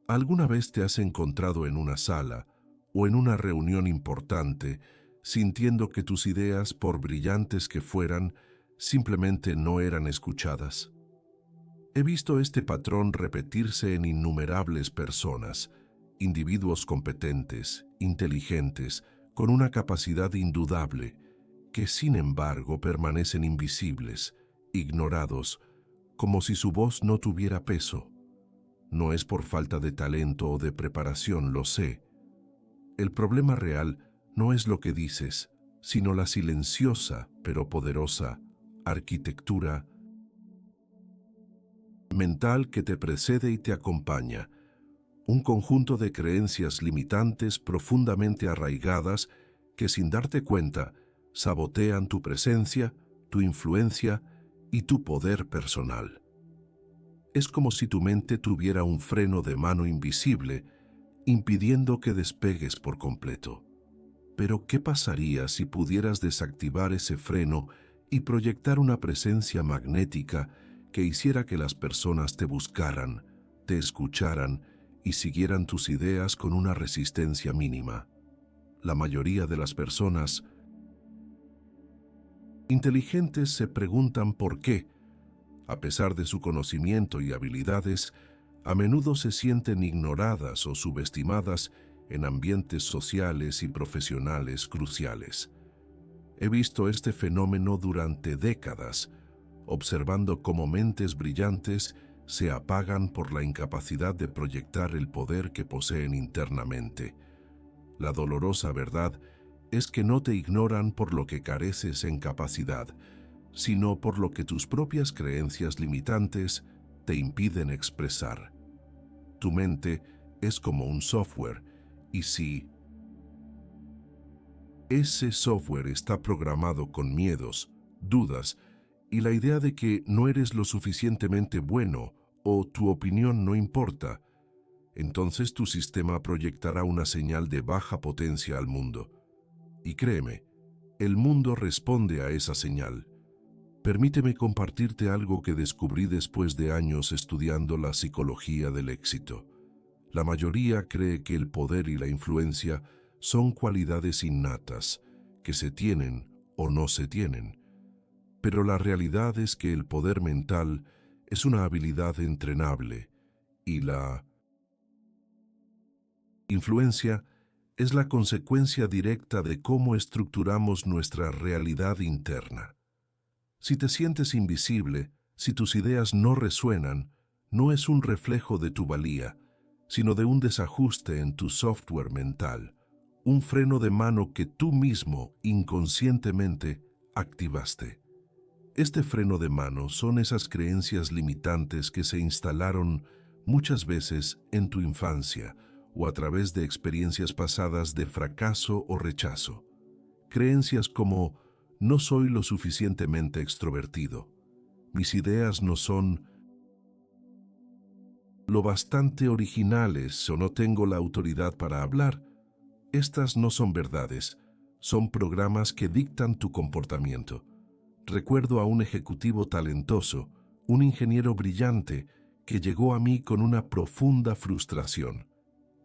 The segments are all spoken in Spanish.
¿Alguna vez te has encontrado en una sala o en una reunión importante sintiendo que tus ideas, por brillantes que fueran, simplemente no eran escuchadas? He visto este patrón repetirse en innumerables personas, individuos competentes, inteligentes, con una capacidad indudable, que sin embargo permanecen invisibles, ignorados, como si su voz no tuviera peso. No es por falta de talento o de preparación, lo sé. El problema real no es lo que dices, sino la silenciosa pero poderosa arquitectura mental que te precede y te acompaña, un conjunto de creencias limitantes profundamente arraigadas que sin darte cuenta sabotean tu presencia, tu influencia y tu poder personal. Es como si tu mente tuviera un freno de mano invisible, impidiendo que despegues por completo. Pero ¿qué pasaría si pudieras desactivar ese freno y proyectar una presencia magnética que hiciera que las personas te buscaran, te escucharan y siguieran tus ideas con una resistencia mínima? La mayoría de las personas inteligentes se preguntan por qué, a pesar de su conocimiento y habilidades, a menudo se sienten ignoradas o subestimadas en ambientes sociales y profesionales cruciales. He visto este fenómeno durante décadas, observando cómo mentes brillantes se apagan por la incapacidad de proyectar el poder que poseen internamente. La dolorosa verdad es que no te ignoran por lo que careces en capacidad, sino por lo que tus propias creencias limitantes te impiden expresar. Tu mente es como un software, y si ese software está programado con miedos, dudas y la idea de que no eres lo suficientemente bueno o tu opinión no importa, entonces tu sistema proyectará una señal de baja potencia al mundo. Y créeme, el mundo responde a esa señal. Permíteme compartirte algo que descubrí después de años estudiando la psicología del éxito. La mayoría cree que el poder y la influencia son cualidades innatas, que se tienen o no se tienen. Pero la realidad es que el poder mental es una habilidad entrenable y la influencia es la consecuencia directa de cómo estructuramos nuestra realidad interna. Si te sientes invisible, si tus ideas no resuenan, no es un reflejo de tu valía, sino de un desajuste en tu software mental, un freno de mano que tú mismo inconscientemente activaste. Este freno de mano son esas creencias limitantes que se instalaron muchas veces en tu infancia o a través de experiencias pasadas de fracaso o rechazo. Creencias como no soy lo suficientemente extrovertido, mis ideas no son lo bastante originales o no tengo la autoridad para hablar. Estas no son verdades, son programas que dictan tu comportamiento. Recuerdo a un ejecutivo talentoso, un ingeniero brillante, que llegó a mí con una profunda frustración.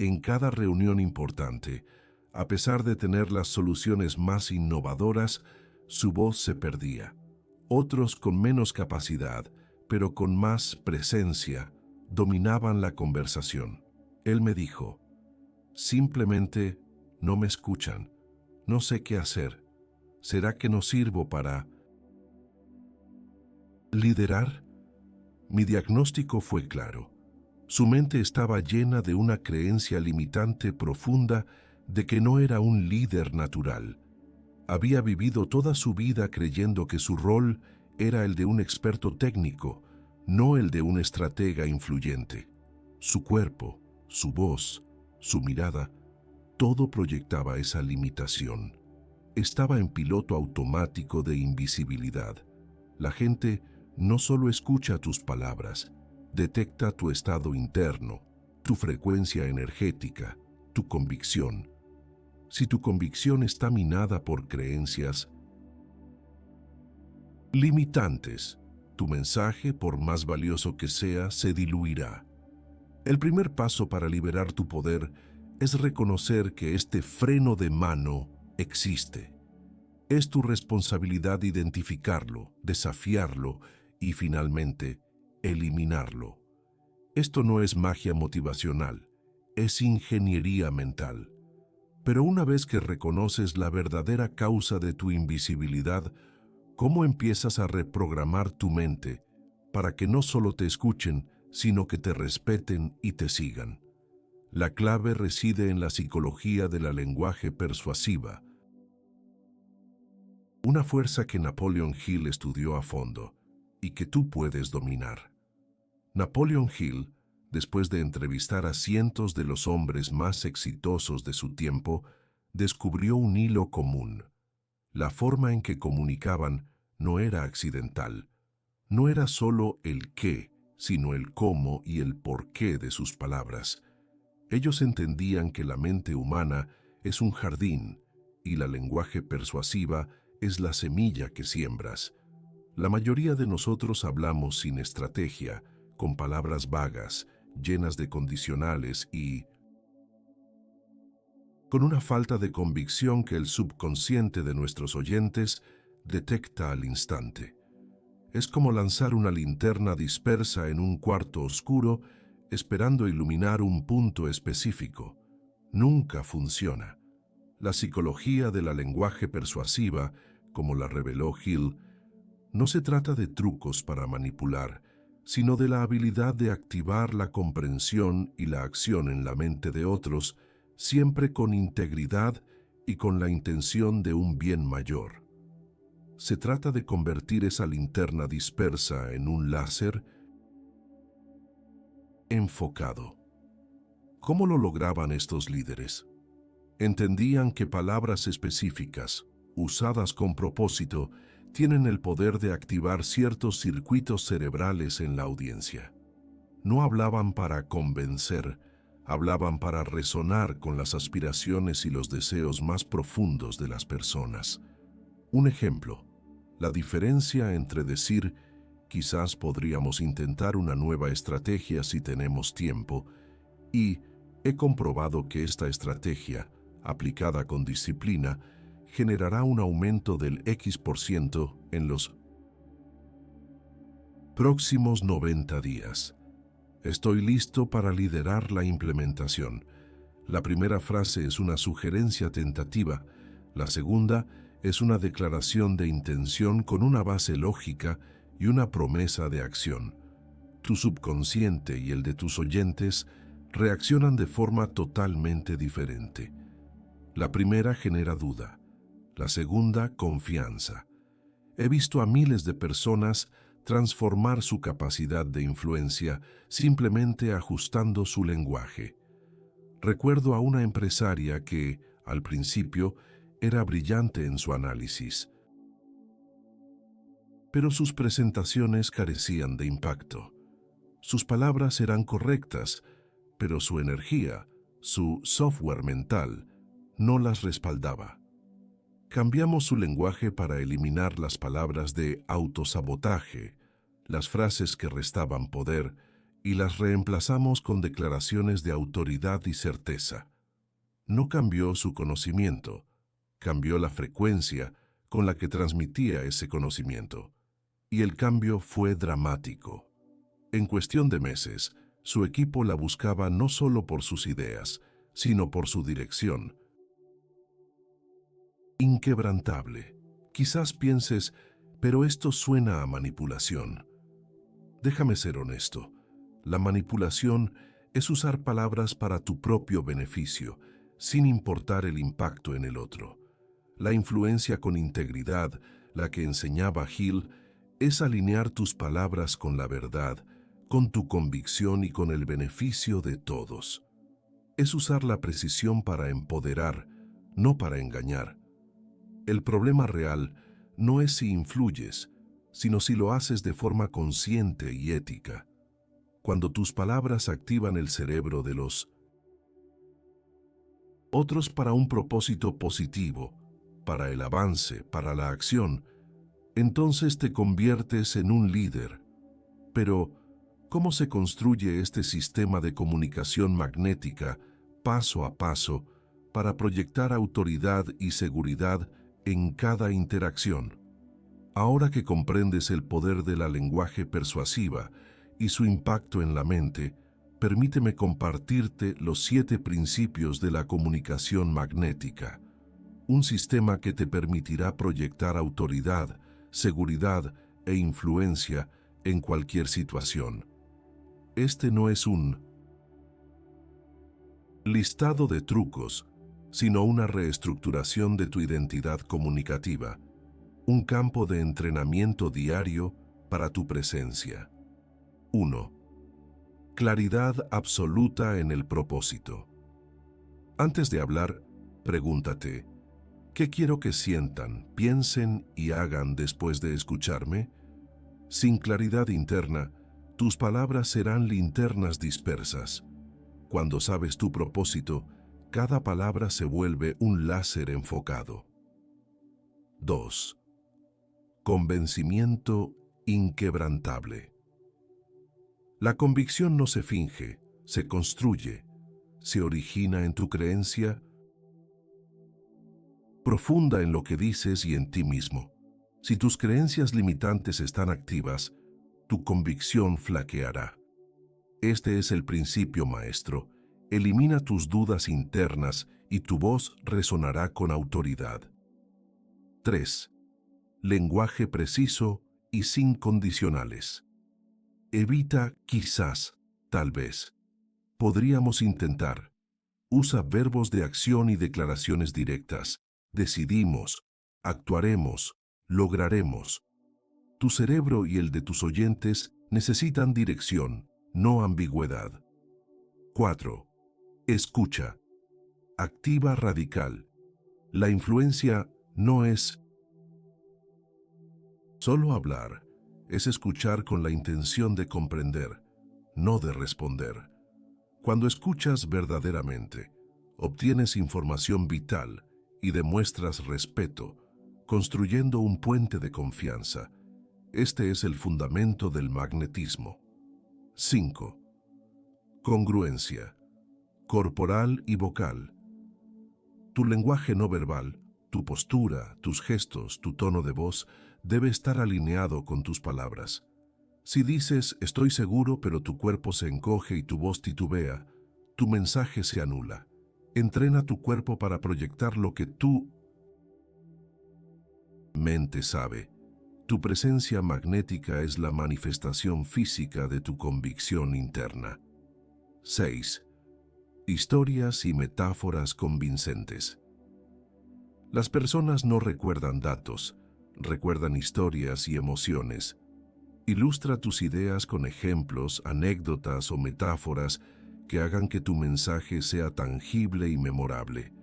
En cada reunión importante, a pesar de tener las soluciones más innovadoras, su voz se perdía. Otros con menos capacidad, pero con más presencia, dominaban la conversación. Él me dijo, simplemente no me escuchan, no sé qué hacer. ¿Será que no sirvo para liderar? Mi diagnóstico fue claro. Su mente estaba llena de una creencia limitante profunda de que no era un líder natural. Había vivido toda su vida creyendo que su rol era el de un experto técnico, no el de un estratega influyente. Su cuerpo, su voz, su mirada, todo proyectaba esa limitación. Estaba en piloto automático de invisibilidad. La gente no solo escucha tus palabras, detecta tu estado interno, tu frecuencia energética, tu convicción. Si tu convicción está minada por creencias limitantes, tu mensaje, por más valioso que sea, se diluirá. El primer paso para liberar tu poder es reconocer que este freno de mano existe. Es tu responsabilidad identificarlo, desafiarlo y, finalmente, eliminarlo. Esto no es magia motivacional, es ingeniería mental. Pero una vez que reconoces la verdadera causa de tu invisibilidad, ¿cómo empiezas a reprogramar tu mente para que no solo te escuchen, sino que te respeten y te sigan? La clave reside en la psicología del lenguaje persuasiva, una fuerza que Napoleon Hill estudió a fondo y que tú puedes dominar. Napoleon Hill, después de entrevistar a cientos de los hombres más exitosos de su tiempo, descubrió un hilo común. La forma en que comunicaban no era accidental. No era solo el qué, sino el cómo y el porqué de sus palabras. Ellos entendían que la mente humana es un jardín y la lenguaje persuasiva es la semilla que siembras. La mayoría de nosotros hablamos sin estrategia, con palabras vagas, llenas de condicionales y con una falta de convicción que el subconsciente de nuestros oyentes detecta al instante. Es como lanzar una linterna dispersa en un cuarto oscuro esperando iluminar un punto específico. Nunca funciona. La psicología de la lenguaje persuasiva, como la reveló Hill, no se trata de trucos para manipular, sino de la habilidad de activar la comprensión y la acción en la mente de otros, siempre con integridad y con la intención de un bien mayor. Se trata de convertir esa linterna dispersa en un láser enfocado. ¿Cómo lo lograban estos líderes? Entendían que palabras específicas, usadas con propósito, tienen el poder de activar ciertos circuitos cerebrales en la audiencia. No hablaban para convencer, hablaban para resonar con las aspiraciones y los deseos más profundos de las personas. Un ejemplo, la diferencia entre decir, quizás podríamos intentar una nueva estrategia si tenemos tiempo, y he comprobado que esta estrategia, aplicada con disciplina, generará un aumento del X% en los próximos 90 días. Estoy listo para liderar la implementación. La primera frase es una sugerencia tentativa, la segunda es una declaración de intención con una base lógica y una promesa de acción. Tu subconsciente y el de tus oyentes reaccionan de forma totalmente diferente. La primera genera duda, la segunda confianza. He visto a miles de personas transformar su capacidad de influencia simplemente ajustando su lenguaje. Recuerdo a una empresaria que, al principio, era brillante en su análisis, pero sus presentaciones carecían de impacto. Sus palabras eran correctas, pero su energía, su software mental, no las respaldaba. Cambiamos su lenguaje para eliminar las palabras de autosabotaje, las frases que restaban poder, y las reemplazamos con declaraciones de autoridad y certeza. No cambió su conocimiento, cambió la frecuencia con la que transmitía ese conocimiento. Y el cambio fue dramático. En cuestión de meses, su equipo la buscaba no solo por sus ideas, sino por su dirección. Inquebrantable. Quizás pienses, pero esto suena a manipulación. Déjame ser honesto. La manipulación es usar palabras para tu propio beneficio, sin importar el impacto en el otro. La influencia con integridad, la que enseñaba Hill, es alinear tus palabras con la verdad, con tu convicción y con el beneficio de todos. Es usar la precisión para empoderar, no para engañar. El problema real no es si influyes, sino si lo haces de forma consciente y ética. Cuando tus palabras activan el cerebro de los otros para un propósito positivo, para el avance, para la acción, entonces te conviertes en un líder. Pero, ¿Cómo se construye este sistema de comunicación magnética paso a paso para proyectar autoridad y seguridad en cada interacción? Ahora que comprendes el poder de la lenguaje persuasiva y su impacto en la mente, permíteme compartirte los 7 principios de la comunicación magnética, un sistema que te permitirá proyectar autoridad, seguridad e influencia en cualquier situación. Este no es un listado de trucos, sino una reestructuración de tu identidad comunicativa, un campo de entrenamiento diario para tu presencia. 1. Claridad absoluta en el propósito. Antes de hablar, pregúntate, ¿qué quiero que sientan, piensen y hagan después de escucharme? Sin claridad interna, tus palabras serán linternas dispersas. Cuando sabes tu propósito, cada palabra se vuelve un láser enfocado. 2. Convencimiento inquebrantable. La convicción no se finge, se construye, se origina en tu creencia profunda en lo que dices y en ti mismo. Si tus creencias limitantes están activas, tu convicción flaqueará. Este es el principio maestro. Elimina tus dudas internas y tu voz resonará con autoridad. 3. Lenguaje preciso y sin condicionales. Evita quizás, tal vez. Podríamos intentar. Usa verbos de acción y declaraciones directas. Decidimos, actuaremos, lograremos. Tu cerebro y el de tus oyentes necesitan dirección, no ambigüedad. 4. Escucha. Activa radical. La influencia no es solo hablar, es escuchar con la intención de comprender, no de responder. Cuando escuchas verdaderamente, obtienes información vital y demuestras respeto, construyendo un puente de confianza. Este es el fundamento del magnetismo. 5. Congruencia. Corporal y vocal. Tu lenguaje no verbal, tu postura, tus gestos, tu tono de voz, debe estar alineado con tus palabras. Si dices, estoy seguro, pero tu cuerpo se encoge y tu voz titubea, tu mensaje se anula. Entrena tu cuerpo para proyectar lo que tu mente sabe. Tu presencia magnética es la manifestación física de tu convicción interna. 6. Historias y metáforas convincentes. Las personas no recuerdan datos, recuerdan historias y emociones. Ilustra tus ideas con ejemplos, anécdotas o metáforas que hagan que tu mensaje sea tangible y memorable.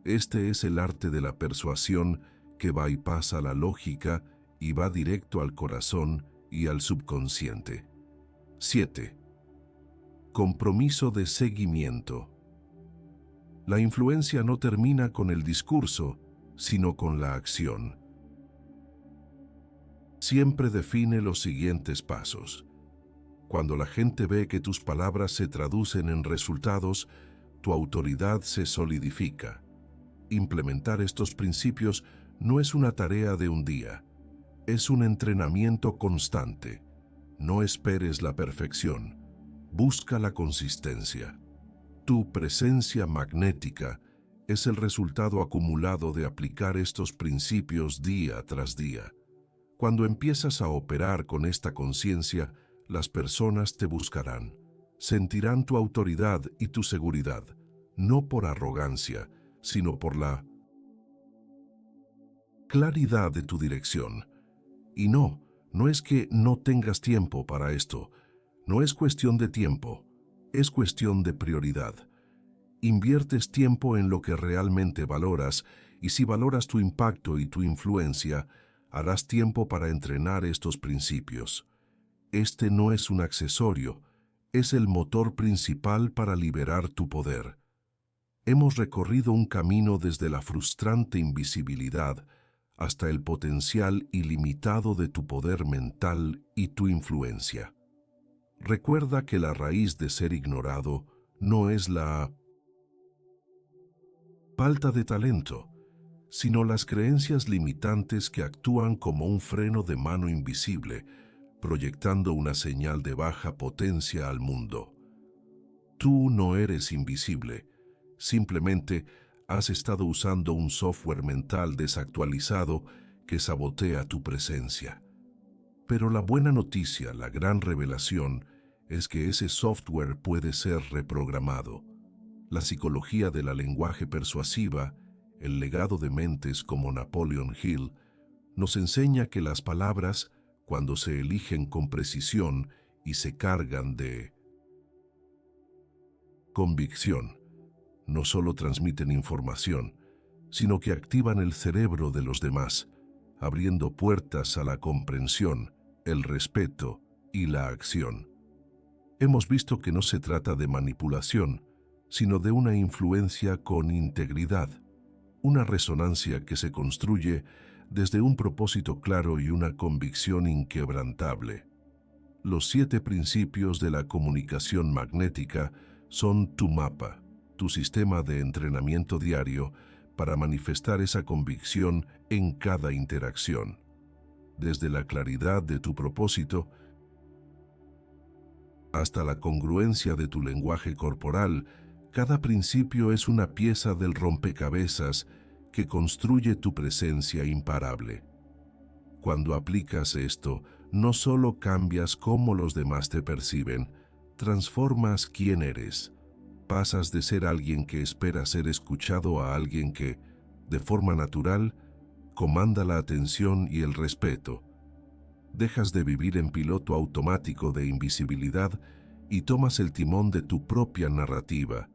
Este es el arte de la persuasión que bypassa la lógica y va directo al corazón y al subconsciente. 7. Compromiso de seguimiento. La influencia no termina con el discurso, sino con la acción. Siempre define los siguientes pasos. Cuando la gente ve que tus palabras se traducen en resultados, tu autoridad se solidifica. Implementar estos principios no es una tarea de un día, es un entrenamiento constante. No esperes la perfección, busca la consistencia. Tu presencia magnética es el resultado acumulado de aplicar estos principios día tras día. Cuando empiezas a operar con esta conciencia, las personas te buscarán. Sentirán tu autoridad y tu seguridad, no por arrogancia, sino por la claridad de tu dirección. Y no es que no tengas tiempo para esto. No es cuestión de tiempo, es cuestión de prioridad. Inviertes tiempo en lo que realmente valoras, y si valoras tu impacto y tu influencia, harás tiempo para entrenar estos principios. Este no es un accesorio, es el motor principal para liberar tu poder. Hemos recorrido un camino desde la frustrante invisibilidad hasta el potencial ilimitado de tu poder mental y tu influencia. Recuerda que la raíz de ser ignorado no es la falta de talento, sino las creencias limitantes que actúan como un freno de mano invisible, proyectando una señal de baja potencia al mundo. Tú no eres invisible, simplemente has estado usando un software mental desactualizado que sabotea tu presencia. Pero la buena noticia, la gran revelación, es que ese software puede ser reprogramado. La psicología de la lenguaje persuasiva, el legado de mentes como Napoleon Hill, nos enseña que las palabras, cuando se eligen con precisión y se cargan de convicción, no solo transmiten información, sino que activan el cerebro de los demás, abriendo puertas a la comprensión, el respeto y la acción. Hemos visto que no se trata de manipulación, sino de una influencia con integridad, una resonancia que se construye desde un propósito claro y una convicción inquebrantable. Los 7 principios de la comunicación magnética son tu mapa, tu sistema de entrenamiento diario para manifestar esa convicción en cada interacción. Desde la claridad de tu propósito hasta la congruencia de tu lenguaje corporal, cada principio es una pieza del rompecabezas que construye tu presencia imparable. Cuando aplicas esto, no solo cambias cómo los demás te perciben, transformas quién eres. Pasas de ser alguien que espera ser escuchado a alguien que, de forma natural, comanda la atención y el respeto. Dejas de vivir en piloto automático de invisibilidad y tomas el timón de tu propia narrativa,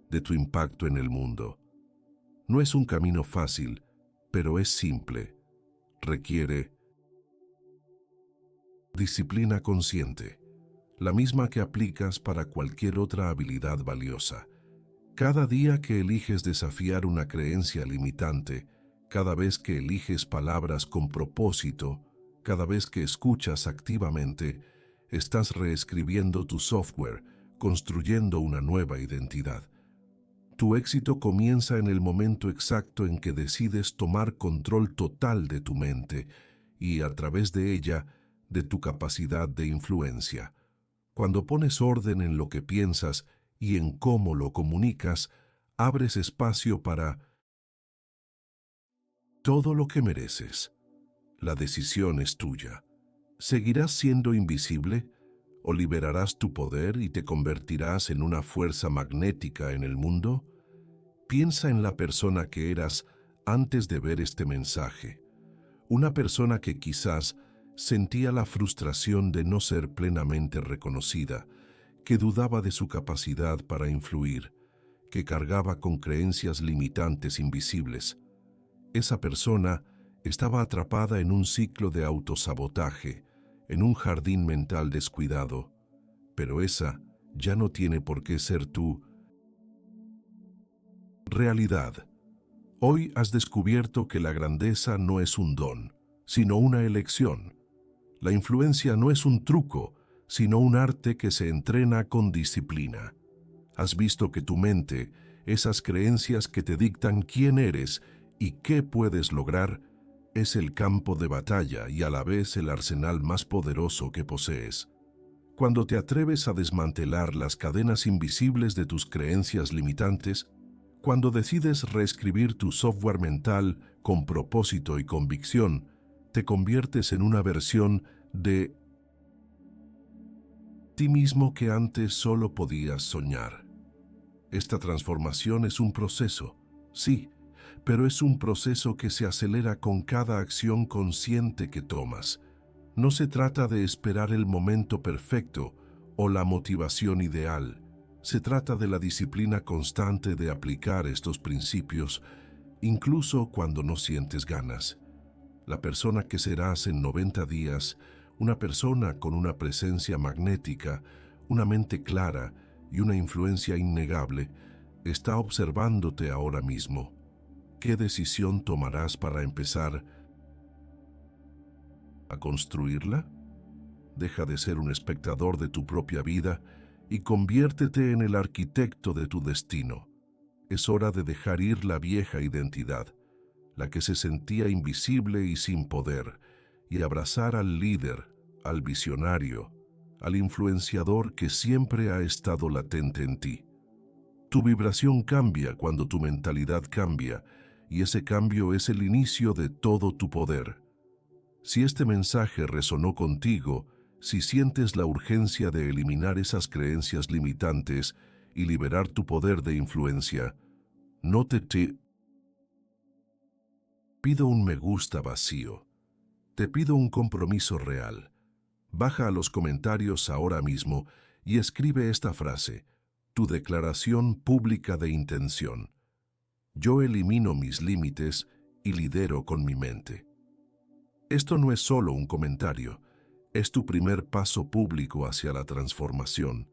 de tu impacto en el mundo. No es un camino fácil, pero es simple. Requiere disciplina consciente, la misma que aplicas para cualquier otra habilidad valiosa. Cada día que eliges desafiar una creencia limitante, cada vez que eliges palabras con propósito, cada vez que escuchas activamente, estás reescribiendo tu software, construyendo una nueva identidad. Tu éxito comienza en el momento exacto en que decides tomar control total de tu mente y, a través de ella, de tu capacidad de influencia. Cuando pones orden en lo que piensas y en cómo lo comunicas, abres espacio para todo lo que mereces. La decisión es tuya. ¿Seguirás siendo invisible o liberarás tu poder y te convertirás en una fuerza magnética en el mundo? Piensa en la persona que eras antes de ver este mensaje. Una persona que quizás sentía la frustración de no ser plenamente reconocida, que dudaba de su capacidad para influir, que cargaba con creencias limitantes invisibles. Esa persona estaba atrapada en un ciclo de autosabotaje, en un jardín mental descuidado. Pero esa ya no tiene por qué ser tu realidad. Hoy has descubierto que la grandeza no es un don, sino una elección. La influencia no es un truco, sino un arte que se entrena con disciplina. Has visto que tu mente, esas creencias que te dictan quién eres y qué puedes lograr, es el campo de batalla y a la vez el arsenal más poderoso que posees. Cuando te atreves a desmantelar las cadenas invisibles de tus creencias limitantes, cuando decides reescribir tu software mental con propósito y convicción, te conviertes en una versión de ti mismo que antes solo podías soñar. Esta transformación es un proceso, sí, pero es un proceso que se acelera con cada acción consciente que tomas. No se trata de esperar el momento perfecto o la motivación ideal. Se trata de la disciplina constante de aplicar estos principios, incluso cuando no sientes ganas. La persona que serás en 90 días, una persona con una presencia magnética, una mente clara y una influencia innegable, está observándote ahora mismo. ¿Qué decisión tomarás para empezar a construirla? Deja de ser un espectador de tu propia vida y conviértete en el arquitecto de tu destino. Es hora de dejar ir la vieja identidad, la que se sentía invisible y sin poder, y abrazar al líder, al visionario, al influenciador que siempre ha estado latente en ti. Tu vibración cambia cuando tu mentalidad cambia, y ese cambio es el inicio de todo tu poder. Si este mensaje resonó contigo, si sientes la urgencia de eliminar esas creencias limitantes y liberar tu poder de influencia, no te pido un me gusta vacío. Te pido un compromiso real. Baja a los comentarios ahora mismo y escribe esta frase, tu declaración pública de intención. Yo elimino mis límites y lidero con mi mente. Esto no es solo un comentario, es tu primer paso público hacia la transformación,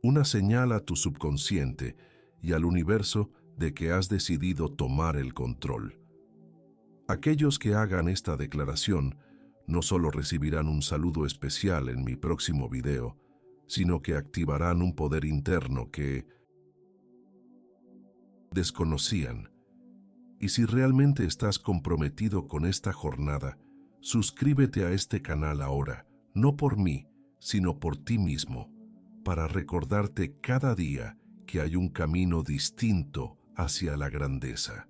una señal a tu subconsciente y al universo de que has decidido tomar el control. Aquellos que hagan esta declaración no solo recibirán un saludo especial en mi próximo video, sino que activarán un poder interno que desconocían. Y si realmente estás comprometido con esta jornada, suscríbete a este canal ahora, no por mí, sino por ti mismo, para recordarte cada día que hay un camino distinto hacia la grandeza.